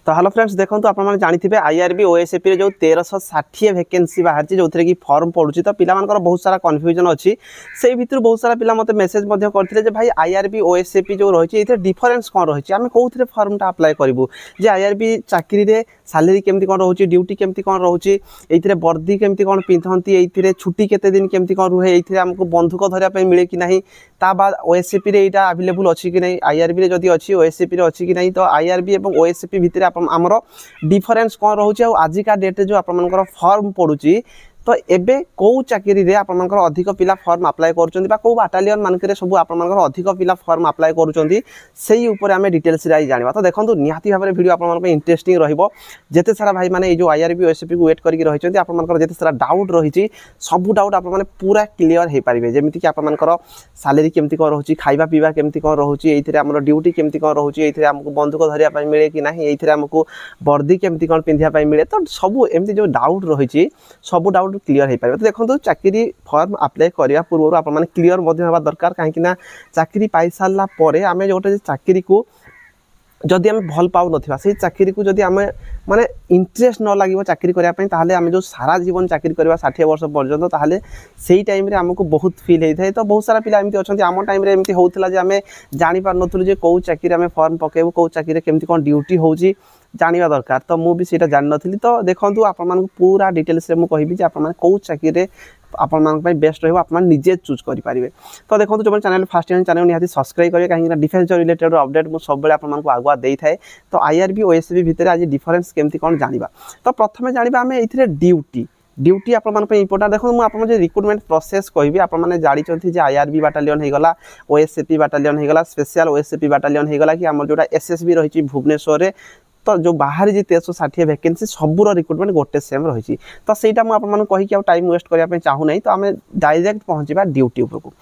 तो hello friends देखो आप जानी आईआरबी ओएसएपी रे जो 1360 वैकेंसी बाहर जो थे कि फॉर्म पड़ुची तो पिला बहुत सारा कन्फ्यूजन अच्छी से भितर बहुत सारा पिला मत मेसेज करते भाई आईआरबी ओएसएपी जो रही है डिफरेन्स कौन रही है आम कौन फॉर्मटा अप्लाई करूँ जे आईआरबी चाकरी रे सालेरी केमती कौन रोचे ड्यूटी केमती कौन रोचे ये वर्दी केमती कौन पिंधती ये छुट्टी केते दिन केमती कौन रुहे ये आमको बंधुक धरने मिले कि नहीं ता बाद ओएसएपी रे यहाँ अवेलेबल अच्छी कि नहीं आईआरबी रे जदि अच्छी ओएसएपी रे अच्छी कि नहीं तो आईआरबी और ओएसएपी भितर आमर डिफरेन्स कौन रोचे आजिका डेट्रे जो आपर फॉर्म पड़ुची तो एबे कौ चाकरी रे आपर अधिक पिला फॉर्म अप्लाई कर बाटालियन मानक सब आपर अधिक पिला फॉर्म अप्लाई कर आम डिटेल्स जाना तो देखो निहाती भाव में वीडियो आप इंटरेस्टिंग रते सारा भाई मैंने जो आईआरबी ओएसएपी को वेट करके रही आपंकर सारा डाउट रही सब डाउट आप पूरा क्लीयर हो पारे जमीक आपर सालेरी केमती कौन रोचे खाଇବା पीवा केमती कौन रोचे ये आम ड्यूटी केमती कौन रोचे ये आमको बंधुक धरने मिले कि ना ये आमको वर्दी केमती कौन पिंधापी मिले तो सब एमती जो डाउट रही सब डाउट क्लियर हो पारे तो देखो चाकरी फॉर्म अप्लाई करने पूर्व आप क्लियर दरकार कहीं चाकरी पाई सारा पर आम जो चाकरी को जदि आम भल पाऊ ना से चाकरी को जदि आम माने इंटरेस्ट न लगे चाकरी करने आम जो सारा जीवन चाकरी करवा 60 वर्ष पर्यंत ताहले से टाइम रे आमको बहुत फील होता है तो बहुत सारा पिला एमती अच्छा आम टाइम एमती होता है आम जापर नु कौ चाकरी आम फॉर्म पकेबू कौ चाकरी केमती कौन ड्यूटी होची जाना दरकार तो मुझे जान नी तो देखो आप पूरा डिटेल्स रे मुझे आप कौ चाकरी आपण बेस्ट रहा आप निजे चूज करेंगे तो देखो जो चैनल फास्ट टाइम चैनल निहाती सब्सक्राइब करेंगे कहीं डिफेन्स रिलेटेड अपडेट मुझे सब आपको आगुआ दे थाए तो आईआरबी ओएसएपी भितर आज डिफरेन्स केमती कौन जाना तो प्रथम जाना आम ये ड्यूटी आप इंपोर्टाट देखो मुझे रिक्रुटमेंट प्रोसेस कहि आपने जानते आईआरबी बाटालियन होगला ओएसएपी बाटालियन होगला स्पेशल ओएसएपी बाटालियन होगला कि आम जो एसएसबी रही भुवनेश्वर तो जो बाहर जी 1360 वैकेंसी सबूर रिक्रुटमेंट गोटे सेम रही तो सहीटा मुझे कहीकि टाइम वेस्ट करने चाहूना तो आम डायरेक्ट पहुँचा ड्यूटी उपरको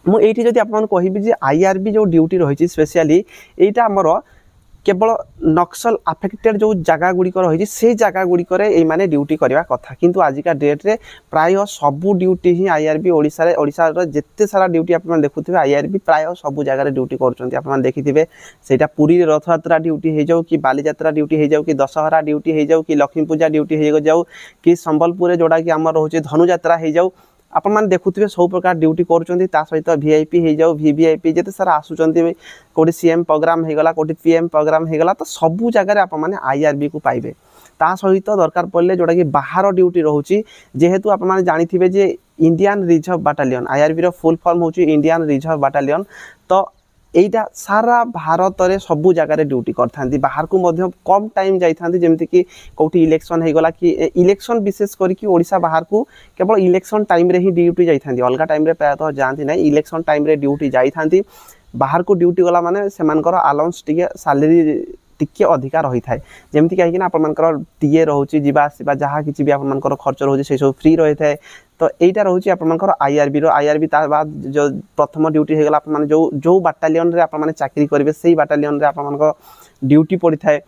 मुझे जब आप कहि आईआरबी जो ड्यूटी रही स्पेशली यहाँ आमर केवल नक्सल अफेक्टेड जो जगह गुड़िक रही से जगह गुड़िक ये ड्यूटी करवा कथा किंतु आजिका डेट्रे प्राय सबू ड्यूटी ही आईआरबी ओडिशा जिते सारा ड्यूटी आप देखुए आईआरबी प्राय सबू जगह ड्यूटी कर देखिथे से पुरी रथयात्रा ड्यूटी हो जाऊ कि बालीजात्रा ड्यूटी हो जाऊ कि दशहरा ड्यूटी हो जाऊ कि लक्ष्मी पूजा ड्यूटी हो जाऊ कि संबलपुर जोड़ा कि आम रोचे धनुजात्रा हो जाऊ आपण मैंने देखुए सब प्रकार ड्यूटी कर सहित वीआईपी हो जाऊ वीवीआईपी जिते सारा आसुंच कौटी सीएम प्रोग्राम होगला कौटी पीएम प्रोग्राम होगला तो सबू जगह आप आईआरबी को पाइबे ता सहित दरकार पड़े जोटा कि बाहर ड्यूटी रोचे जेहेतु आप जानते जे इंडियन रिजर्व बाटालियन आईआरबी रो फुल फॉर्म होची इंडियन रिजर्व बाटालियन तो यहीटा सारा भारत में सबू जगह ड्यूटी करते बाहर को कम टाइम जाती जमती कि कौटी इलेक्शन होगला कि इलेक्शन विशेष करके ओडिशा बाहर को केवल इलेक्शन टाइम रे ही ड्यूटी जाती अलग टाइम रे प्रायतः जाती ना इलेक्शन टाइम रे ड्यूटी जाती बाहर को ड्यूटी गला माने सेमानकर अलाउंस टिके सैलरी टिके अधिका रही है जमती कहीं आपर टीए रोचे जावासवा जहाँ कि भी आपर खर्च रोचे से सब फ्री रही है तो यहीटा रोचे आपर आईआरबी आईआरबी बाद जो प्रथम ड्यूटी होगला आप जो बाटालियन रे आप चाकरी करेंगे से बाटालियन रे आप ड्यूटी पड़ी थाए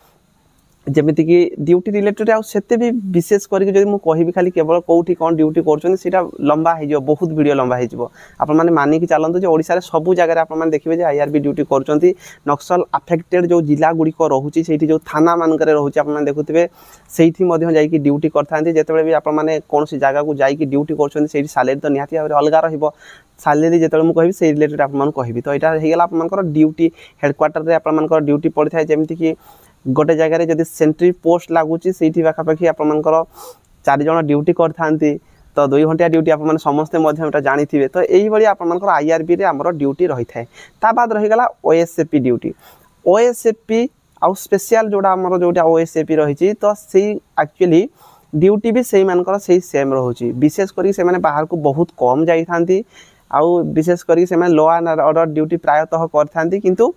जमीती कि ड्यूटी रिलेटेड आते भी विशेष करके जब मुझे कहि खाली केवल कौटी कौन ड्यूटी कर लंबा हो बहुत वीडियो लंबा हो आपने मानिक चलते जो ओडिशा रे सबू जगह आप देखिए आईआरबी ड्यूटी कर नक्सल अफेक्टेड जो जिला गुड़िक रोचे से जो थाना मानक रोचे आप देखुए से ड्यूटी करते जिते भी आपने कौन जगह को जाकि ड्यूटी कर सालेरी तो निहाती भाव अलग रही सालेरी जो मुझे कहि से रिलेटेड आपको कहि तो यहाँ होगा आप ड्यूटी हेडक्वार्टर में आप ड्यूटी पड़ी था जमीती कि गोटे जगह जब सेंट्री पोस्ट लगुच से पाखापाखि आपर 4 जन ड्यूटी करते तो 2 घंटा ड्यूटी आप समस्ते जानी तो यही आपर आईआरबी रे आमर ड्यूटी रही है ता बाद रहीगला ओएसएपी ड्यूटी ओएसएपी आउ स्पेशल जोड़ा आमर जोटा ओएसएपी रही तो से एक्चुअली ड्यूटी भी से मानकर से सेम रोचे विशेष करी से बाहर को बहुत कम जाती आउ विशेष करी से लॉ एंड ऑर्डर ड्यूटी प्रायतः करते किंतु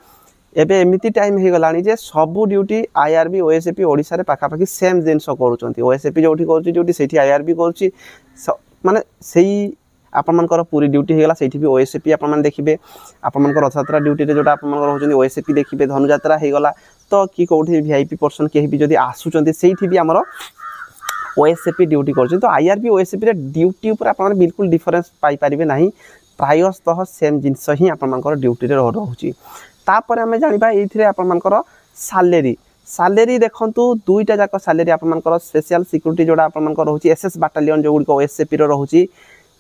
एबे एमिति टाइम हो गलानी जे सबू ड्यूटी आईआरबी ओएसएपी ओडिशा रे पाखापाखि सेम जिनस करूछंती ओएसएपी जोठी करूची ड्यूटी सेठी आईआरबी करूची माने सेही आपनकर पूरी ड्यूटी होगला सेठी भी ओएसएपी आपन देखिबे आपनकर रथयात्रा ड्यूटी रे जोटा आपनकर रहउछंती ओएसएपी देखिबे धनुयात्रा होगला तो कि कोठी वीआईपी पर्सन केही भी जदी आसुचंती सेठी भी हमर ओएसएपी ड्यूटी करूची तो आईआरबी ओएसएपी रे ड्यूटी ऊपर आपन बिल्कुल डिफरेंस पाई परिबे नाही प्रायतः सेम जिनस ही आपनकर ड्यूटी रे रहउची तापर आम जाना ये आपर सालेरी सालेरी देखंतु दुईटा जाक सालेरी आपमनकर स्पेशल सिक्योरिटी जोड़ा आपमनकर रहउची एसएस बाटालियन जो गुडी को ओएसएपी रो रहउची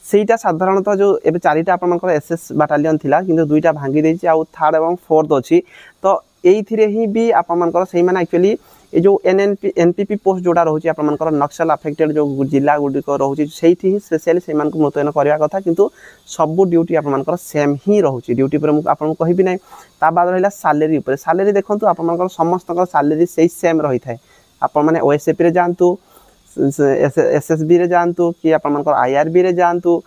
सेटा साधारणतः जो एबे चारिटा आपमनकर एसएस बाटालियन थिला किंतु दुईटा भांगी देछि आ थर्ड एवं फोर्थ अछि तो एइथिरे ही भी आपमनकर सेही माने एक्चुअली ए जो एनपीपी पोस्ट जोड़ा रहउची आपमनकर नक्सल अफेक्टेड जो जिला गुडी को रहउची सेठी ही स्पेशली से मान को मुतयन करबा कथा किंतु सब ड्यूटी आपमनकर सेम ही रहउची ड्यूटी पर आपन को कहिबि नै ता बाद रहिला सैलरी ऊपर सैलरी देखंतु आपमनकर समस्त सैलरी सेही सेम रही थाए आपन माने ओएसएपी रे जानतु एसएसबी रे जानतु कि आपमनकर आईआरबी रे जानतु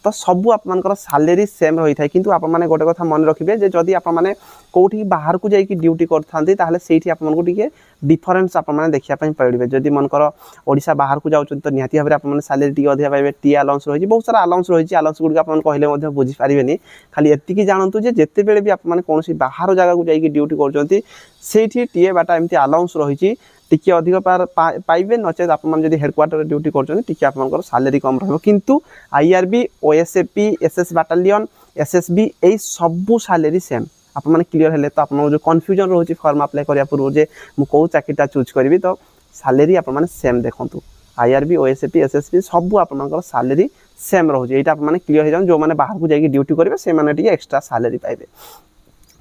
तो सबू आपमनकर सैलरी सेम रही थाए किंतु आप माने गोटे कथा मन रखिबे जे जदी आप माने कोठी बाहर को जाई कि ड्यूटी करथांती ताहले सेठी आपमन को टिके डिफरेंस आप माने देखिया पई पड़िबे जदी मनकर ओडिसा बाहर को जाउछन तो निहाती भाबरे आप माने सैलरी टिके अधिया पाइबे टी अलाउंस रही बहुत सारा अलाउंस रही अलाउंस गुड आपन कहले मध्ये बुझी पारिबेनी खाली एत्ति की जानंतु जे जेते बेले भी आप माने कोनोसी बाहर जगह को जाई कि ड्यूटी करजंती सेठी टीए बाटा एमती अलाउंस रही टिके अधिक पाइबे नचेत आप जब हेडक्वार्टर ड्यूटी कर आपंकर सैलरी कम रहा किंतु IRB OSAP SS battalion SSB यही सबू सैलरी सेम आप मैंने क्लीयर हेले तो आप जो कन्फ्यूजन रोचे फॉर्म अप्लाई करिया पूर्व जे मु को चाकरीटा चूज करी तो सैलरी आप मैंने सेम देखंतु आईआरबी ओएसएपी एसएसबी सबू आपंकर सैलरी सेम रोचे यहाँ आप मैंने क्लीयर हो जाए जो मैंने बाहर को जाकि ड्यूटी करेंगे से मैंने एक्स्ट्रा सैलरी पाइबे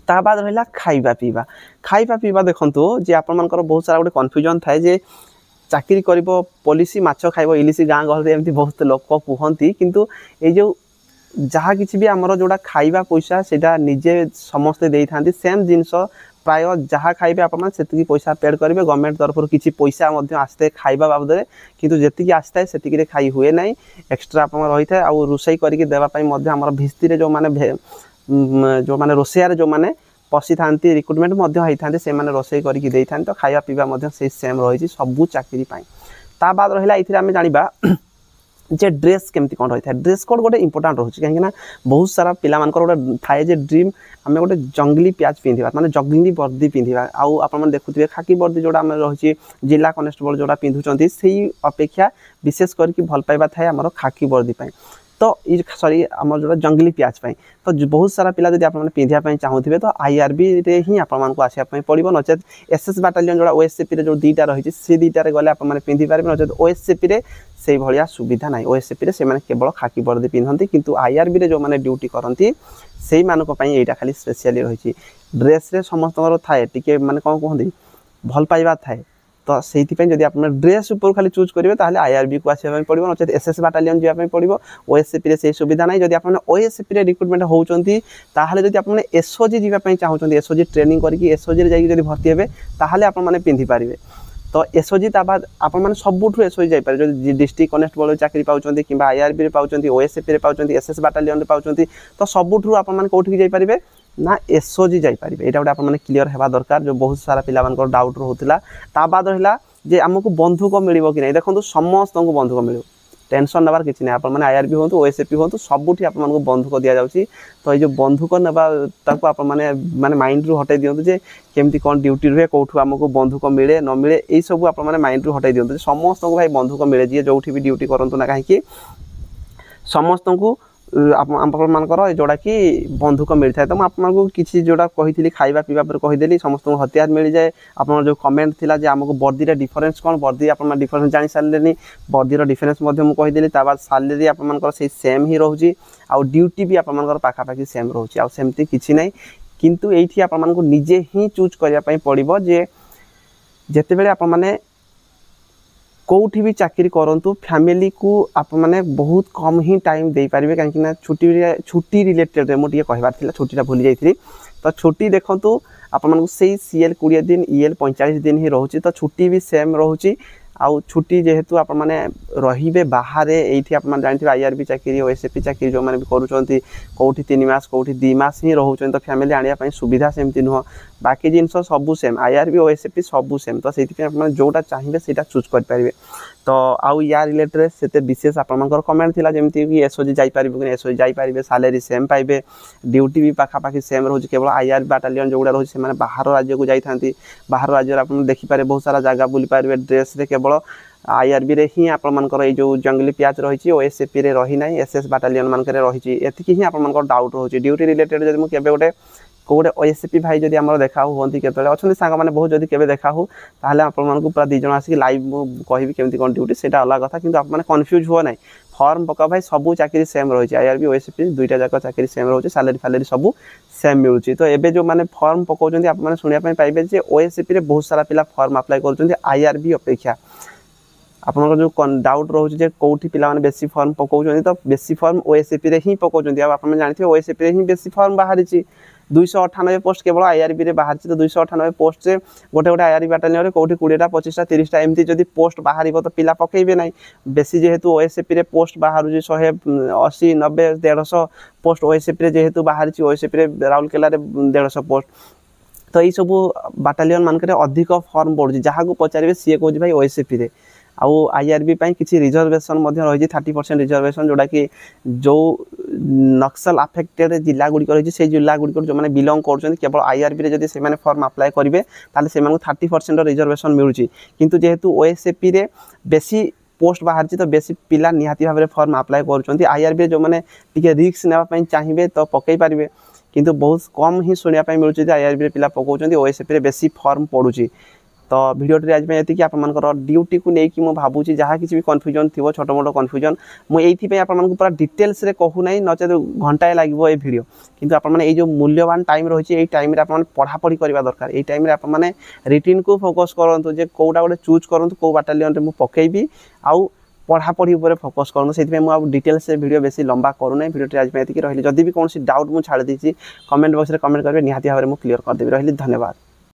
ता बाद रहिला खाइबा पीवा देखंतु जे आपनकर बहुत सारा गोटे कन्फ्यूजन थाए जे चाकरी करिवो पॉलिसी माछ खाइबो इलिसी गाँ गहरे एमती बहुत लोक कहती किंतु ए जो जहाँ किसी भी आमर जोड़ा खाइबा पैसा सेटा निजे समस्ते देई थांती सेम जिनस प्राय जहाँ खाइबे आपन सेतिकी पैसा पेड करेंगे गवर्नमेंट तरफ किसी पैसा आसते खाइबा बाबद किंतु जेतिकी आसता है सेतिकी खाई हुए ना एक्स्ट्रा आप रही है आ रोसई करके देवाई आमर भिस्ती जो माने जो माने रोसैयार जो माने पशि था रिक्रुटमेंट होता से माने रोसई करके दे था तो खाया पीवा से सेम रही सबू चाकरी ता बाद रहा ये आम जाना जे ड्रेस केमती कौन रही है ड्रेस कोड गोटे इंपोर्टाट रोचे कहीं बहुत सारा पिला गोटे थाए जे ड्रीम आम गोटे जंगली प्याज पिंधा माने जंगली वर्दी पिंधा आउ आप देखुए खाकी वर्दी जोड़ा आम रही जिला कनेस्टेबल जोड़ा पिंधुंट से अपेक्षा विशेष करके भल पाइबा थाए आम खाकी वर्दी तो ये सॉरी आम जो जंगली प्याज तो बहुत सारा पिला जब आप पिंधापी चाहूबे तो आईआरबी रे ही आपको आसापी पड़ो नचेत एसएस बाटालियन जोड़ा ओएसएपी रे जो दीटा रही से दीटार गले आप पिंधि पारे नचेत ओएसएपी रे से भाया सुविधा ना ओएसएपी रे से केवल खाकी वर्दी पिंधती किंतु आईआरबी रे जो मैंने ड्यूटी करती से यहाँ खाली स्पेशली रही ड्रेस रे समस्त थाए टी माने कौन कहते भल पाइबा थाए तो से जब आप ड्रेस ऊपर खाली चूज करेंगे ताहले आईआरबी को आसापी पड़ो नचेत एसएस बाटालियन जावाई पड़ो ओएसएपी से सुविधा ना जब आप ओएसएपी रिक्रुटमेंट होती जब आप एसओजी जावाई चाहते एसओजी ट्रेनिंग करके एसओजी जाकि भर्ती हे ताहले आप पिंधि पारे तो एसओजी बाद आप सबुठ एसओजी जापर जो डिस्ट्रिक्ट कनेस्टेबल चाकरी पाँच कि आईआरबी पाँच ओएसएपी पाँच एसएस बाटालियन पाँच तो सबुठ आपठी जापारे ना एसओजी जापारे यहाँ गोटे आप क्लीयर होगा दरकार जो बहुत सारा पिला डाउट रोला ता बाद रहा जे आमको बंधुक मिल कि नहीं देखो समस्त को बंधुक मिल टेंशन नबार किसी ना आप आईआरबी हूँ ओएसएपी हूँ सबुठी आपको बंधुक दि जाऊँगी तो ये बंधुक नाक आप माने माइंड रू हटाई दिंतु जे केमती कौन ड्यूटी रुहे कौटू आमको बंधुक मिले न मिले यही सब आप माइंड रू हटाई दिंतु समस्त को भाई बंधुक मिले जी जो भी ड्यूटी करूँ ना कहीं समस्त को आपंकर जोड़ा कि बंधुक मिलता है तो आपको किसी जोड़ा कही खाइबा पीवा पर कहीदेली समस्त हथियार मिल जाए आप जो कमेंट थिला जे आमको वर्दीर डिफरेन्स कौन वर्दी आप डिफरेन्स जानी सारे वर्दीर डिफरेन्स कहीदेली बाद सैलरी आपंकर से सेम ही रोचे आउ ड्यूटी भी आपंकर पाखापाखि सेम रोचे आमती किसी ना किंतु ये आपको निजे ही चूज करने पड़ो जे जिते बड़े आप कौटी भी चाकरी करूँ फैमिली को आप माने बहुत कम ही टाइम दे पारे कहीं छुट्टी रिलेटेड मुझे कहबार छुट्टीटा भूली जाइए तो छुट्टी देखूँ आपको से सीएल 20 दिन ईएल 45 दिन ही रोचे तो छुट्टी भी सेम रोचे आउ छुट्टी जेहेतु आप माने रहिबे बाहर ये आप जानते आईआरबी चाकरी ओएसएपी चाकरी जो मैंने भी करूँ कौटी 3 मास कौटी 2 मास ही रोचे तो फैमिली आने सुविधा सेमती नुह बाकी जिनस सबू सेम आईआरबी ओएसएपी सबू सेम तो से जोटा चाहिए से चूज करेंगे तो आउ या रिलेटेड से विशेष आपंकर कमेंट थिला जमती कि एसओजी जापारे कि एसओजी जापारे सैलरी सेम पाइबे ड्यूटी भी पाखापाखि सेम रोचे केवल आईआरबी बाटालियन जो गुड़ा रोचे से बाहर राज्य को जाती बाहर राज्य आप देखिपारे बहुत सारा जगह बुली पारे ड्रेस रे केवल आईआरबी रे ही आपंकर ये जो जंगली प्याज रही ओएसएपी रे रही ना एसएस बाटालियन मानक रही एति ही आपंकर डाउट रोचे ड्यूटी रिलेटेड जब मुझे गोटे कौटे ओएसपी भाई जब आम देखा हूँ के अच्छा सांग मैंने बहुत जब केवे देखा हूँ ताहले आपको पूरा 2 जन आसिक लाइव मुझे कहि केमती कौन ड्यूटी से अलग कथा कि आप कन्फ्यूज हुआ ना फर्म पका भाई सबू चाकरी सेम रही है आईआरबी ओएसपी दुईटा जाक चाकरी सेम रोचे सैलरी फैलरी सब सेम मिलूँ तो ये जो मैंने फर्म पकाउं आपने शुणापी पाइबे ओएसपी रे बहुत सारा पिला फर्म अप्लाई कर आईआरबी अपेक्षा आपन जो डाउट रोचे कौटी पिला माने बेसी फर्म पकाउं तो बेसी फर्म ओएसपी रे ही पकाउं आप जानते ओएसपी रे ही बेसी फर्म बाहरी 298 पोस्ट केवल आईआरबी रे बाहर तो 298 पोस्ट से गोटे गोटे आईआरबी बाटालियन रे कोठी 20टा 25टा 30टा एमती जदि पोस्ट बाहर तो पिला पकेबे नहीं बेसी जेहेतु ओएसपी रे पोस्ट बाहर 180 90 150 पोस्ट ओएसपी रे जेहेतु बाहर ओएसपी रे राउरकेला रे 150 पोस्ट तो यही सब बाटालियन मानक अधिक फर्म पड़ुची जहाँ को पचारे सी कह भाई ओएसपी रे आउ आईआरबी किसी रिजर्वेशन रही 30% रिजर्वेशन जोड़ा कि जो नक्सल अफेक्टेड जिला गुड़िक रही है जिला गुड़िक जो मैंने बिलंग कर केवल आईआरबी रे जदि से फर्म अप्लाई करेंगे ताले से 30% रिजर्वेशन मिलूँ किंतु जेहेतु ओएसपी रे बेसी पोस्ट बाहर तो बेसी पिला निहाती भाव में फर्म अप्लाई कर आईआरबी जो मैंने टी रिस्क नापी चाहिए तो पकई पारे किंतु बहुत कम ही शुणापी मिलूँ आईआरबी रे पिला पकाउं ओएसपी रे बेसी फर्म पड़ुची तो भिडियोटी आज ये आपर ड्यूटी को लेकिन मुझे भावुँ जहाँ किसी भी कन्फ्यूजन थी छोट मोट कन्फ्यूजन मुझे आपको पूरा डिटेल्स रे कहूना नचेत घंटाए लगे ये भिडियो किंतु आपने जो मूल्यवान टाइम रही है टाइम पढ़ापढ़ी करवा दरकार ये टाइम आपने रिटिन को फोकस करूँ जे कौटा गोटे चूज करूँ कौ बाटालियन में पकेबी आउ पढ़ापढ़ी उपर फोकस करूँ से डिटेल्स वीडियो बेसी लंबा करूना भिडियोटी आज ये रही जदि भी कौन डाउट मुझे छाड़ी कमेंट बॉक्स में कमेंट करेंगे निहाती भाव में क्लीयर करदेवी रही धन्यवाद।